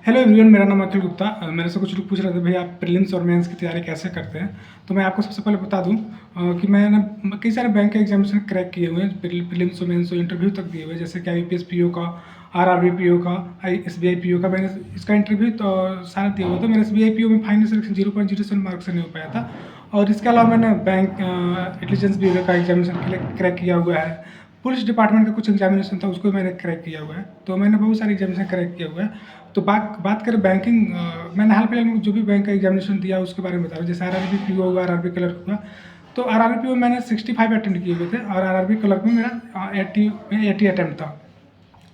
Hello everyone, मेरा नाम अखिल गुप्ता। मेरे से कुछ लोग पूछ रहे थे भैया आप प्रीलिम्स और मेंस की तैयारी कैसे करते हैं। तो मैं आपको सबसे पहले बता दूं कि मैंने कई सारे बैंक के एग्जामिनेशन क्रैक किए हुए हैं, प्रीलिम्स और मेंस और इंटरव्यू तक दिए हुए हैं, जैसे कि IPS PO का, RRB PO का, SBI PO का। मैंने इसका इंटरव्यू तो सारा दिया हुआ था। मेरे SBI PO में फाइनल सिलेक्शन 0.07 मार्क्स से नहीं हो पाया था। और इसके अलावा मैंने बैंक इंटेलिजेंस ब्यूरो का एग्जामिनेशन क्रैक किया हुआ है। पुलिस डिपार्टमेंट का कुछ एग्जामिनेशन था, उसको मैंने क्रैक किया हुआ है। तो मैंने बहुत सारे एग्जामिनेशन क्रैक किया हुआ है। तो बात करें बैंकिंग, मैंने हाल फिलहाल में जो भी बैंक का एग्जामिनेशन दिया उसके बारे में बता रहा हूँ। जैसे RRB PO हुआ, RRB क्लर्क हुआ। तो RRB PO मैंने 65 अटेम्प्ट किए हुए थे और RRB क्लर्क में मेरा 80 अटेम्प्ट था।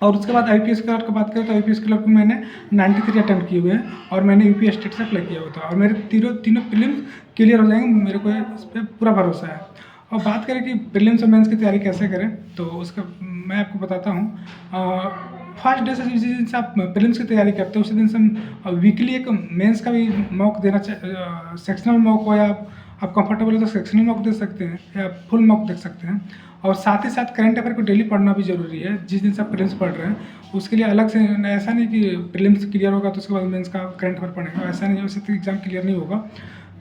और उसके बाद IPS क्लर्क की बात करें तो IPS क्लर्क में मैंने 93 अटेम्प्ट किए हुए हैं और मैंने यूपी स्टेट से अप्लाई किया हुआ था। और मेरे तीनों प्रीलिम्स क्लियर हो जाएंगे, मेरे को इस पर पूरा भरोसा है। और बात करें कि प्रीलिम्स और मेंस की तैयारी कैसे करें, तो उसका मैं आपको बताता हूँ। फर्स्ट डे से जिस दिन से आप प्रीलिम्स की तैयारी करते हो उसी दिन से हम वीकली एक मेंस का भी मॉक देना चाहिए। सेक्शनल मॉक हो, या आप कंफर्टेबल हो तो सेक्शनल मॉक दे सकते हैं या फुल मॉक देख सकते हैं। और साथ ही साथ करंट अफेयर को डेली पढ़ना भी जरूरी है। जिस दिन से आप प्रीलिम्स पढ़ रहे हैं उसके लिए अलग से, ऐसा नहीं कि प्रीलिम्स क्लियर होगा तो उसके बाद मेंस का करंट अफेयर पढ़ेगा, ऐसा नहीं, वैसे तो एग्जाम क्लियर नहीं होगा।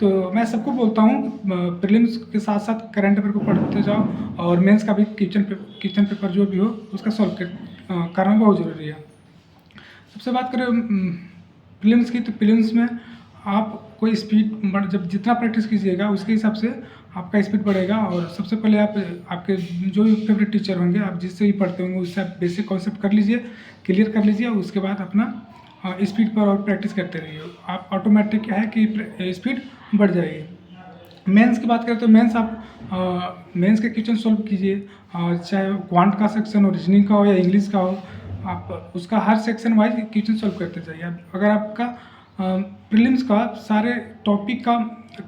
तो मैं सबको बोलता हूँ प्रीलिम्स के साथ साथ करंट अफेयर को पढ़ते जाओ और मेंस का भी क्वेश्चन पेपर जो भी हो उसका सॉल्व करना बहुत ज़रूरी है। सबसे बात करें प्रीलिम्स की, तो प्रीलिम्स में आप कोई स्पीड जब जितना प्रैक्टिस कीजिएगा उसके हिसाब से आपका स्पीड बढ़ेगा। और सबसे पहले आप आपके जो भी फेवरेट टीचर होंगे, आप जिससे भी पढ़ते होंगे उससे आप बेसिक कॉन्सेप्ट कर लीजिए, क्लियर कर लीजिए। उसके बाद अपना स्पीड पर और प्रैक्टिस करते रहिए, आप ऑटोमेटिक क्या है कि स्पीड बढ़ जाएगी। मेंस की बात करें तो मेंस आप मेंस के क्वेश्चन सॉल्व कीजिए, चाहे क्वांट का सेक्शन हो, रीजनिंग का हो या इंग्लिश का हो, आप उसका हर सेक्शन वाइज क्वेश्चन सॉल्व करते जाइए। अगर आपका प्रीलिम्स का सारे टॉपिक का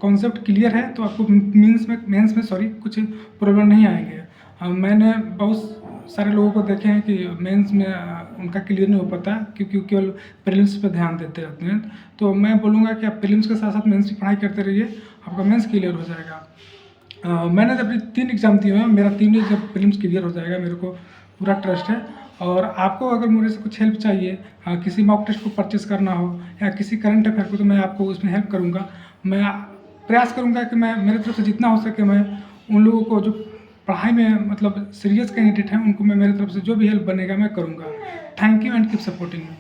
कॉन्सेप्ट क्लियर है तो आपको मेंस में कुछ प्रॉब्लम नहीं आएंगे। मैंने बहुत सारे लोगों को देखे हैं कि मेंस में उनका क्लियर नहीं हो पाता क्योंकि केवल प्रीलिम्स पे ध्यान देते रहते हैं। तो मैं बोलूँगा कि आप प्रीलिम्स के साथ साथ मेंस की पढ़ाई करते रहिए, आपका मेंस क्लियर हो जाएगा। मैंने जब 3 एग्ज़ाम दिए हैं, मेरा 3 जब प्रीलिम्स क्लियर हो जाएगा, मेरे को पूरा ट्रस्ट है। और आपको अगर मेरे से कुछ हेल्प चाहिए, किसी मॉक टेस्ट को परचेस करना हो या किसी करंट अफेयर को, तो मैं आपको उसमें हेल्प करूँगा। मैं प्रयास करूँगा कि मैं मेरे तरफ से जितना हो सके मैं उन लोगों को जो पढ़ाई में मतलब सीरियस कैंडिडेट हैं उनको मैं मेरे तरफ से जो भी हेल्प बनेगा मैं करूँगा। Thank you and keep supporting me.